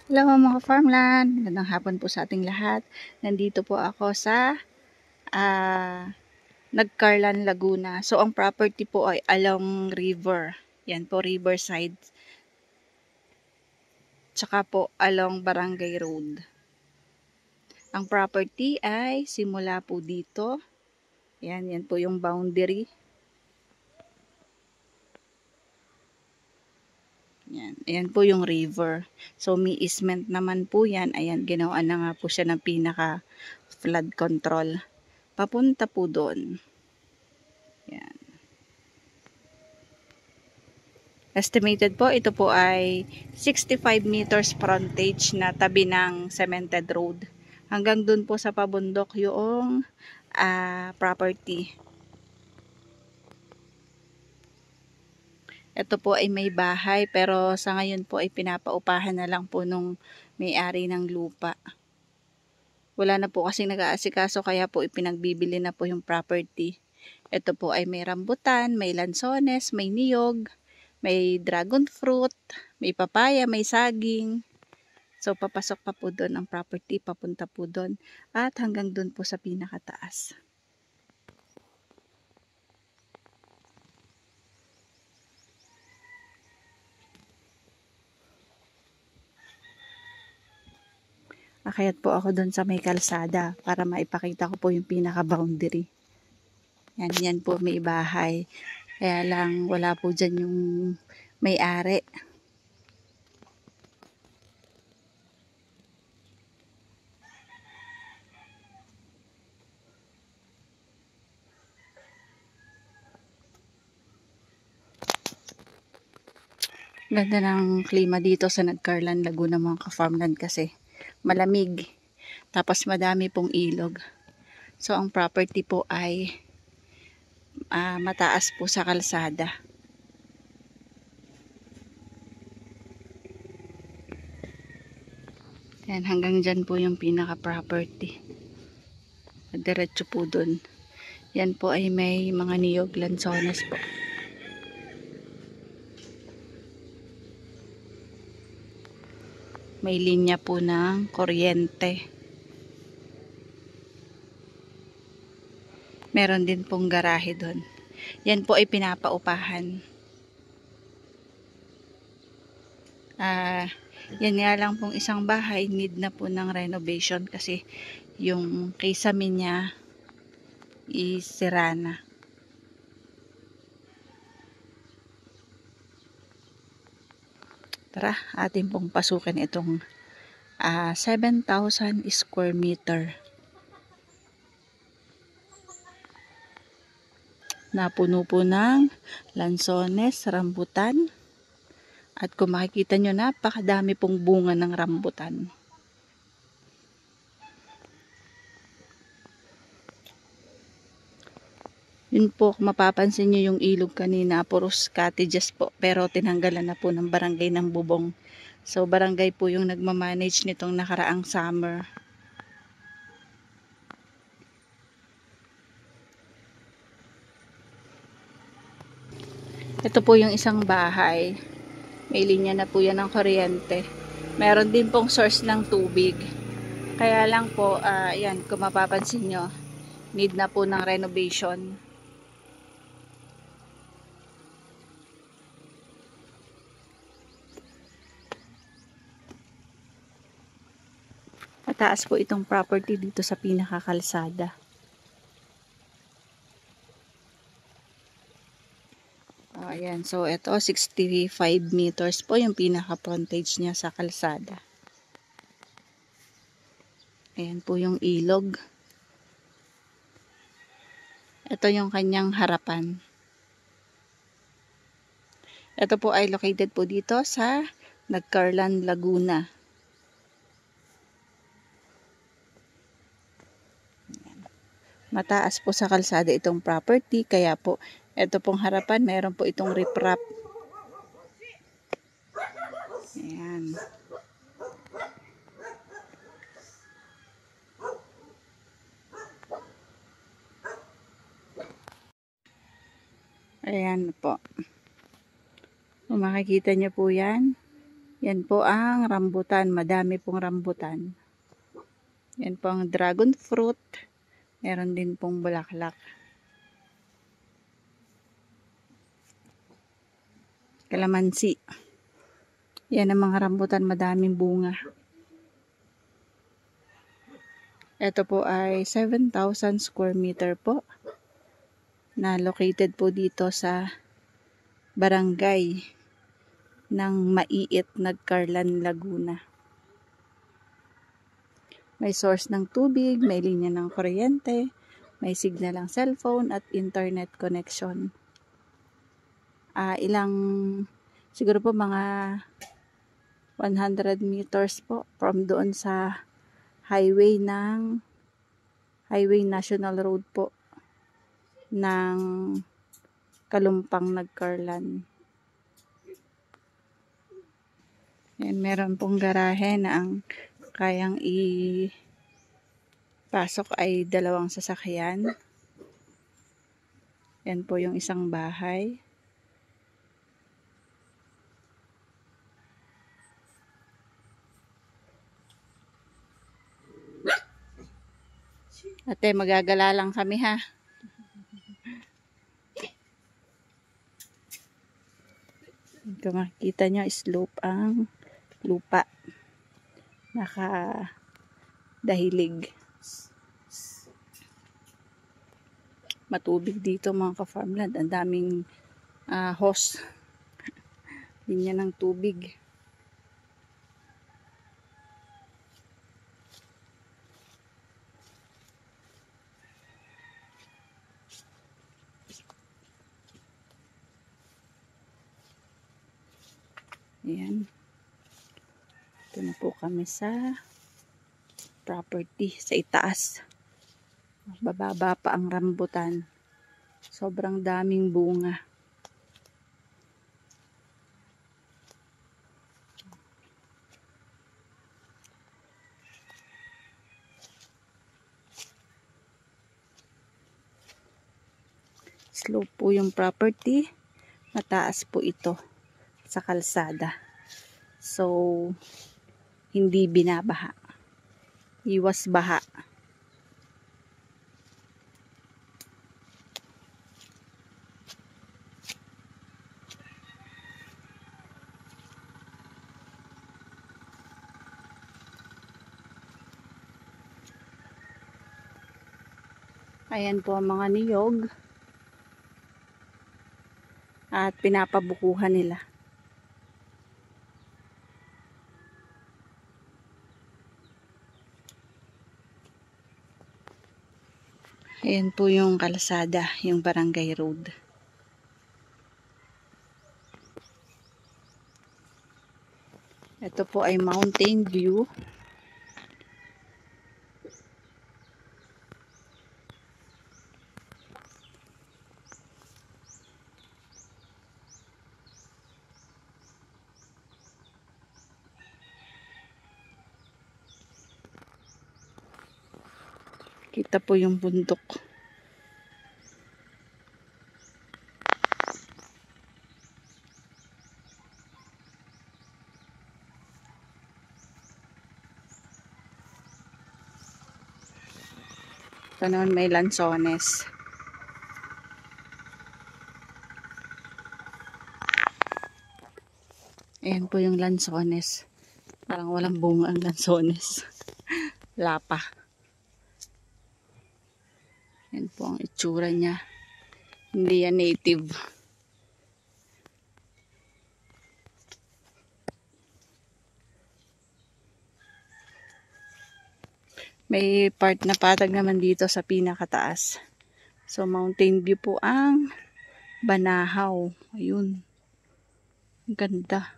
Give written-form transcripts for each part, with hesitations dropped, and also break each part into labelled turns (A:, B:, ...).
A: Hello mga farmland, magandang hapon po sa ating lahat. Nandito po ako sa Nagcarlan, Laguna. So ang property po ay along river. Yan po, riverside. Tsaka po along Barangay Road. Ang property ay simula po dito. Yan po yung boundary. Ayan po yung river. So may easement naman po yan. Ayan, ginawa na nga po siya ng pinaka flood control. Papunta po doon. Yan. Estimated po, ito po ay 65 meters frontage na tabi ng cemented road. Hanggang dun po sa pabundok yung property. Ito po ay may bahay pero sa ngayon po ay pinapaupahan na lang po nung may-ari ng lupa. Wala na po kasing nag-aasikaso kaya po ipinagbibili na po yung property. Ito po ay may rambutan, may lansones, may niyog, may dragon fruit, may papaya, may saging. So, papasok pa po doon ang property, papunta po doon. At hanggang doon po sa pinakataas. Akayat po ako doon sa may kalsada para maipakita ko po yung pinaka-boundary. Yan po may bahay. Kaya lang wala po dyan yung may-ari. Ganda ng klima dito sa Nagcarlan, Laguna mga ka-farmland kasi malamig. Tapos madami pong ilog. So ang property po ay mataas po sa kalsada. Yan, hanggang dyan po yung pinaka-property. Diretso po dun. Yan po ay may mga niyog lansones po. May linya po ng kuryente. Meron din pong garahe doon. Yan po ay pinapaupahan. Yan nga lang pong isang bahay need na po ng renovation kasi yung kisame niya isira na. Tara, atin pong pasukin itong 7,000 square meter. Napuno po ng lansones, rambutan. At kung makikita nyo, napakadami pong bunga ng rambutan. Yun po, mapapansin nyo yung ilog kanina, puros cottages po. Pero tinanggalan na po ng barangay ng Bubong. So, barangay po yung nagmamanage nitong nakaraang summer. Ito po yung isang bahay. May linya na po yan ng kuryente. Meron din pong source ng tubig. Kaya lang po, yan, kung mapapansin nyo, need na po ng renovation. Mataas po itong property dito sa pinakakalsada. Ayan, so ito 65 meters po yung pinaka-frontage niya sa kalsada. Ayan po yung ilog. Ito yung kanyang harapan. Ito po ay located po dito sa Nagcarlan, Laguna. Mataas po sa kalsada itong property, kaya po ito pong harapan, meron po itong riprap. Ayan. Ayan po. Kung makikita nyo po yan, Yan po ang rambutan. Madami pong rambutan. Yan po ang dragon fruit. Meron din pong bulaklak. Kalamansi. Yan ang mga rambutan. Madaming bunga. Ito po ay 7,000 square meter po. Na located po dito sa barangay ng Maiit, Nagcarlan, Laguna. May source ng tubig, may linya ng kuryente, may signal ng cellphone at internet connection. Siguro po mga 100 meters po from doon sa highway National Road po ng Kalumpang, Nagcarlan. Yan, meron pong garahe na ang kayang ipasok ay 2 sasakyan. Yan po yung isang bahay. Ate, magagala lang kami ha. Ito makikita nyo, slope ang lupa. Nakadahilig. Matubig dito mga ka-farmland. Ang daming hose. Linya ng tubig. Ayan. Ito na po kami sa property sa itaas. Bababa pa ang rambutan. Sobrang daming bunga. Slope po yung property. Mataas po ito sa kalsada. So, hindi binabaha. Iwas baha. Ayan po ang mga niyog. At pinapabukuhan nila. Ayan po yung kalsada, yung barangay road. Ito po ay mountain view. Kita po yung bundok. Ito naman may lansones. Ayan po yung lansones. Parang walang bunga ang lansones. Lapa. Yan po ang itsura niya. Hindi yan native. May part na patag naman dito sa pinakataas. So, mountain view po ang Banahaw. Ayun. Ang ganda.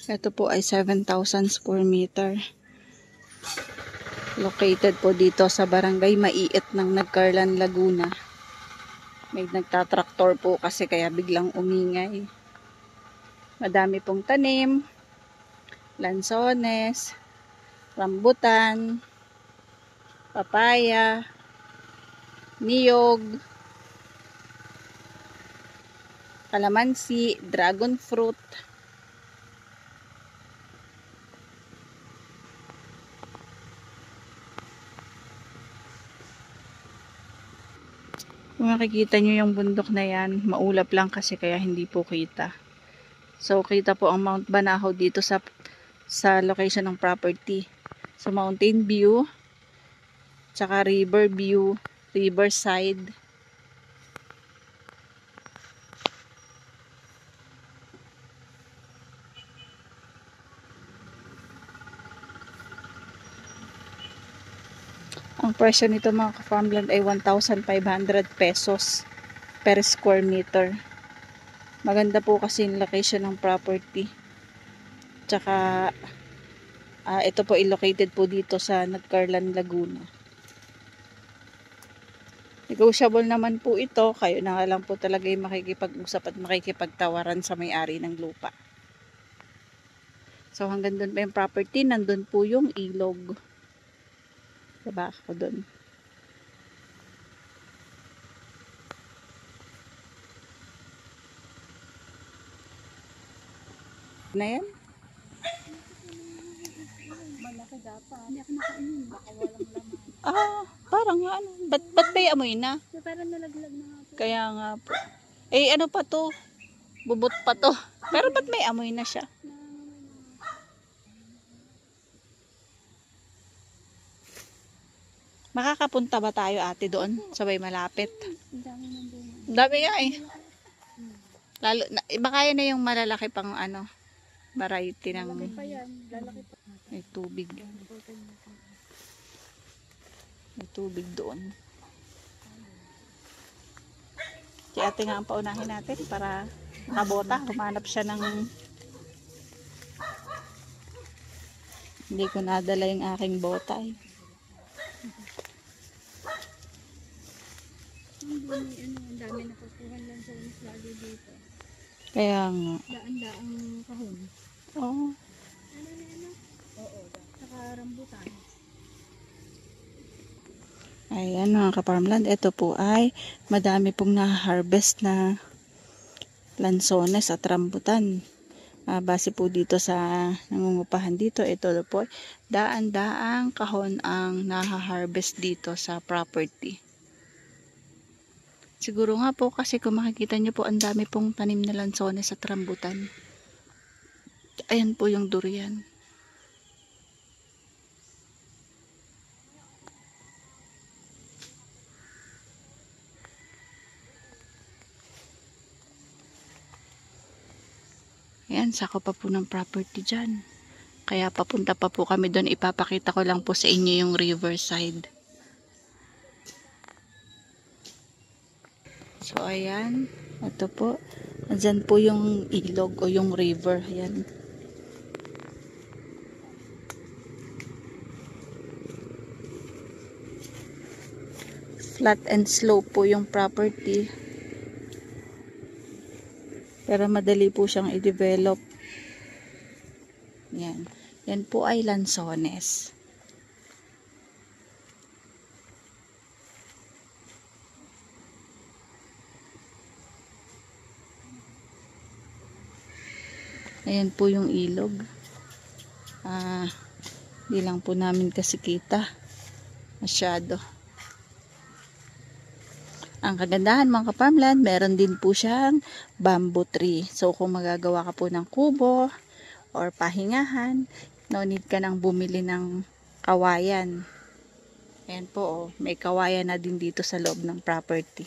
A: Ito po ay 7,000 square meter. Located po dito sa barangay Maiit ng Nagcarlan, Laguna. May nagtatraktor po kasi kaya biglang umingay. Madami pong tanim, lansones, rambutan, papaya, niyog, kalamansi, dragon fruit. Kung makikita nyo yung bundok na yan, maulap lang kasi kaya hindi po kita. So, kita po ang Mount Banahaw dito sa location ng property. So, mountain view, tsaka river view, riverside. Ang presyo nito mga ka-farmland ay 1,500 pesos per square meter. Maganda po kasi yung location ng property. Tsaka, ito po located po dito sa Nagcarlan, Laguna. Negotiable naman po ito. Kayo na nga lang po talaga yung makikipag-usap at makikipagtawaran sa may-ari ng lupa. So hanggang doon pa yung property. Nandun po yung ilog. Diba ako doon. Na yan?
B: Malaki dapat. Hindi ako nakainin. Baka walang laman.
A: Parang ano. Ba't may amoy na?
B: So, parang nalaglag na nga po.
A: Kaya nga po. Ano pa to? Bubot pa to. Pero ba't may amoy na siya? Makakapunta ba tayo ate doon? Sabay malapit.
B: Ang dami ng bunga.
A: Ang dami nga eh. Lalo, baka yan na yung malalaki pang variety ng
B: Lalaki pa yan. Lalaki pa.
A: may tubig. May tubig doon. Si ate nga ang paunahin natin para nakabota. Humanap siya ng hindi ko nadala yung aking bota eh.
B: Ang dami nakukuhan lang sa unis lagi dito.
A: Kaya nga.
B: Daan-daang kahon.
A: Oo.
B: Oo, saka rambutan.
A: Ayan mga ka-farmland. Ito po ay madami pong na-harvest na lansones at rambutan. Base po dito sa nangungupahan dito. Ito po daan-daang kahon ang na-harvest dito sa property. Siguro nga po kasi kung makikita nyo po ang dami pong tanim na lansones at rambutan. Ayan po yung durian. Ayan, sako pa po ng property dyan. Kaya papunta pa po kami doon. Ipapakita ko lang po sa inyo yung riverside. So, ayan. Ito po. Andyan po yung ilog o yung river. Ayan. Flat and slope po yung property. Pero madali po siyang i-develop. Yan. Yan po ay lansones. Ayan po yung ilog. Di lang po namin kasi kita. Masyado. Ang kagandahan mga ka-farmland, meron din po siyang bamboo tree. So kung magagawa ka po ng kubo or pahingahan, no need ka nang bumili ng kawayan. Ayan po, oh, may kawayan na din dito sa loob ng property.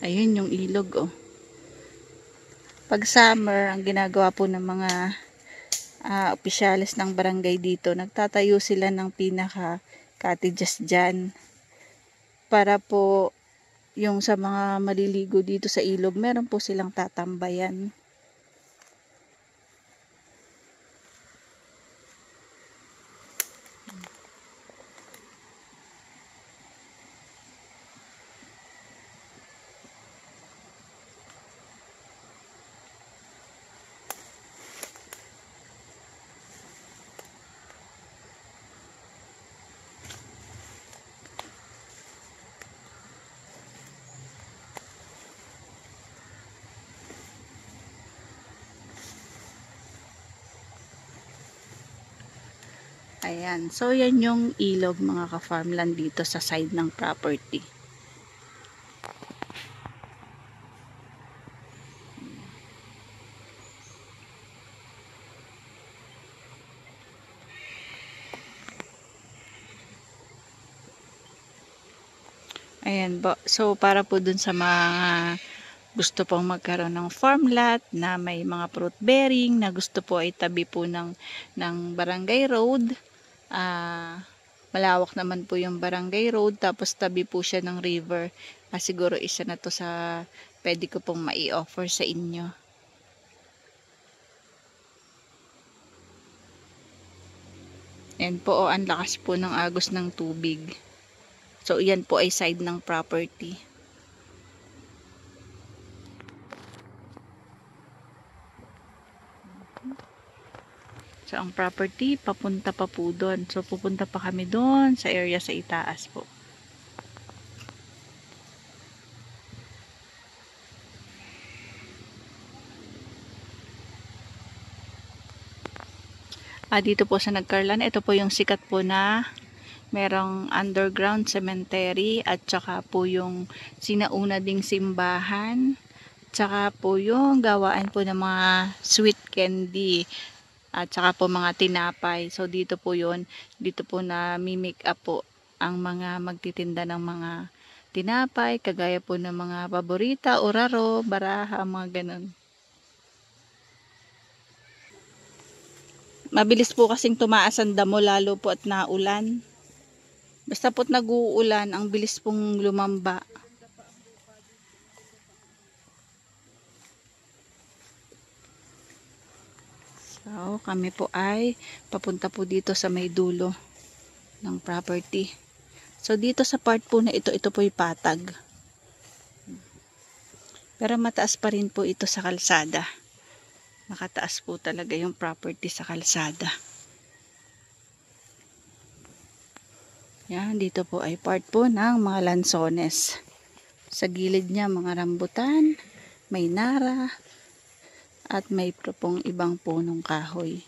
A: Ayun yung ilog, oh. Pag summer, ang ginagawa po ng mga opisyalis ng barangay dito, nagtatayo sila ng pinaka cottages dyan. Para po yung sa mga maliligo dito sa ilog, meron po silang tatambayan. Ayan. So, yan yung ilog mga ka-farmland dito sa side ng property. Ayan po. So, para po dun sa mga gusto pong magkaroon ng farm lot na may mga fruit bearing na gusto po ay tabi po ng barangay road. Malawak naman po yung barangay road tapos tabi po siya ng river. Siguro isa na to sa pwede ko pong mai-offer sa inyo. Yan po, ang lakas po ng agos ng tubig. So, yan po ay side ng property. So, ang property, papunta pa po doon. So, pupunta pa kami doon sa area sa itaas po. Dito po sa Nagcarlan, ito po yung sikat po na merong underground cemetery at saka po yung sinauna ding simbahan. Tsaka po yung gawaan po ng mga sweet candy at saka po mga tinapay. So dito po yun, dito po na make up po ang mga magtitinda ng mga tinapay, kagaya po ng mga paborita, oraro, baraha, mga ganun. Mabilis po kasing tumaas ang damo lalo po at naulan. Basta po't nag-uulan, ang bilis pong lumamba. So, kami po ay papunta po dito sa may dulo ng property. So, dito sa part po na ito po yung patag. Pero mataas pa rin po ito sa kalsada. Nakataas po talaga yung property sa kalsada. Yan, dito po ay part po ng mga lansones. Sa gilid niya mga rambutan, may nara, at may pong ibang punong kahoy.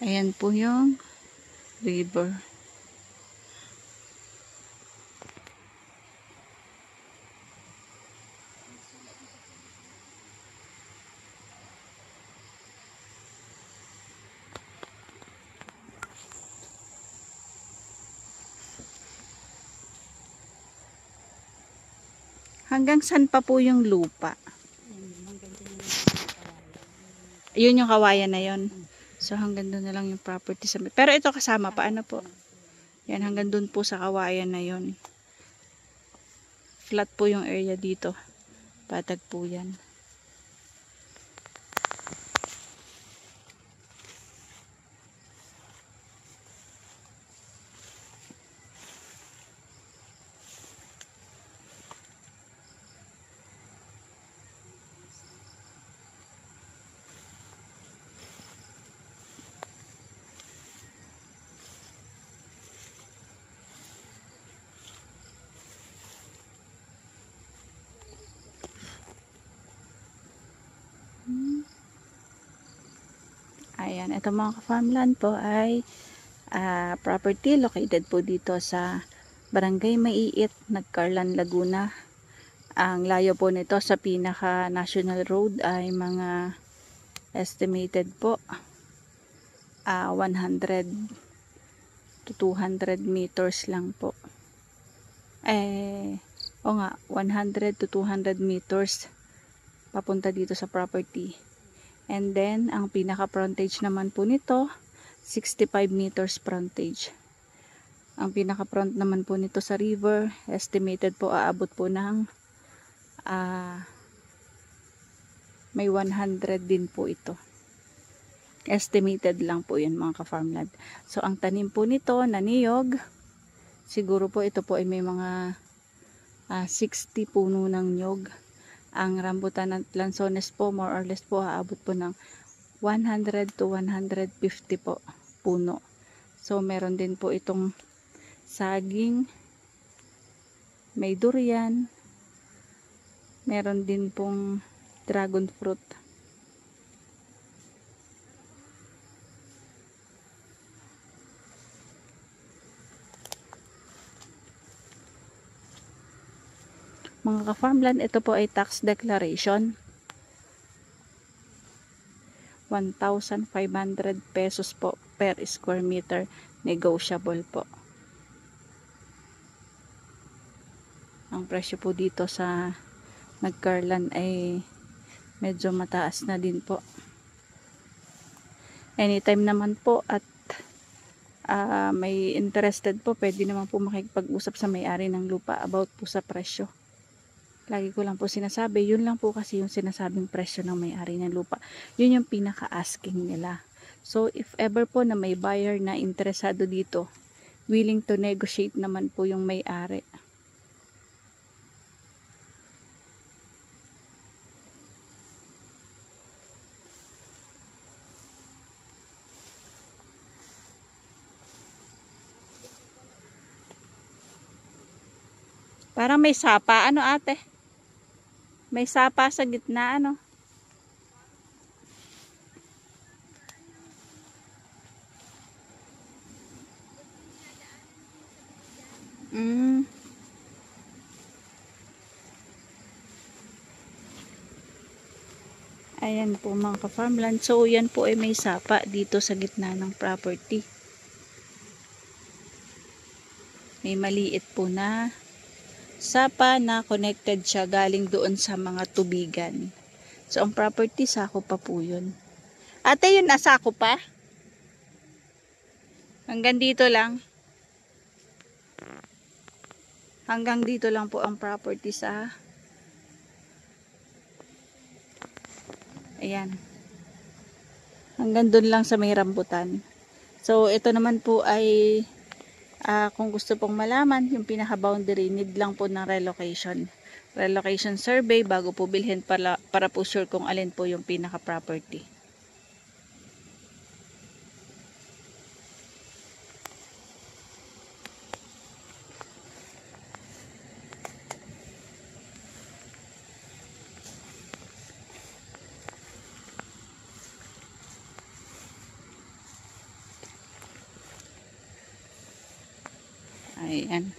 A: Ayan po yung river. Hanggang saan pa po yung lupa? Yun yung kawayan na yun. So hanggang doon na lang yung property sa... Pero ito kasama pa, ano po? Yan, hanggang doon po sa kawayan na yun. Flat po yung area dito. Patag po yan. Ayan, ito mga ka-farmland po ay property located po dito sa Barangay Maiit, Nagcarlan, Laguna. Ang layo po nito sa pinaka national road ay mga estimated po 100 to 200 meters lang po. O nga, 100 to 200 meters papunta dito sa property. And then, ang pinaka frontage naman po nito, 65 meters frontage. Ang pinaka front naman po nito sa river, estimated po aabot po ng may 100 din po ito. Estimated lang po yun mga ka-farmland. So, ang tanim po nito na niyog, siguro po ito po ay may mga 60 puno ng nyog. Ang rambutan ng lansones po, more or less po, aabot po ng 100 to 150 po puno. So, meron din po itong saging, may durian, meron din pong dragon fruit. Mga ka-farmland, ito po ay tax declaration. 1,500 pesos po per square meter. Negotiable po. Ang presyo po dito sa Nagcarlan ay medyo mataas na din po. Anytime naman po at may interested po, pwede naman po makikipag-usap sa may-ari ng lupa about po sa presyo. Lagi ko lang po sinasabi, yun lang po kasi yung sinasabing presyo ng may-ari ng lupa. Yun yung pinaka-asking nila. So, if ever po na may buyer na interesado dito, willing to negotiate naman po yung may-ari. Parang may sapa. Ano ate? May sapa sa gitna, ano? Ayan po mga ka-farmland. So, yan po ay may sapa dito sa gitna ng property. May maliit po na sapa na connected siya galing doon sa mga tubigan. So, ang property, sako pa po yun. Ate, yun nasako pa? Hanggang dito lang. Hanggang dito lang po ang property sa ayan. Hanggang doon lang sa may rambutan. So, ito naman po ay kung gusto pong malaman yung pinaka-boundary, need lang po ng relocation. Relocation survey bago po bilhin para po sure kung alin po yung pinaka-property. Ayan.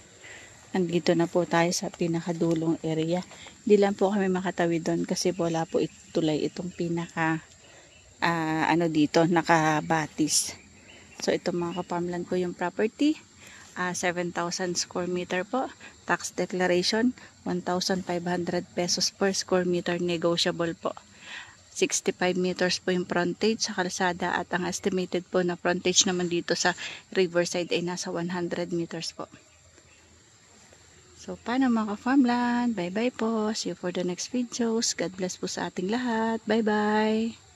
A: Andito na po tayo sa pinakadulong area. Hindi lang po kami makatawid doon kasi wala po tulay itong pinaka ano dito, nakabatis. So ito mga ka-farmland ko yung property. 7,000 square meter po. Tax declaration 1,500 pesos per square meter, negotiable po. 65 meters po yung frontage sa kalsada at ang estimated po na frontage naman dito sa riverside ay nasa 100 meters po. So, paano mga ka-farmland? Bye-bye po. See you for the next videos. God bless po sa ating lahat. Bye-bye.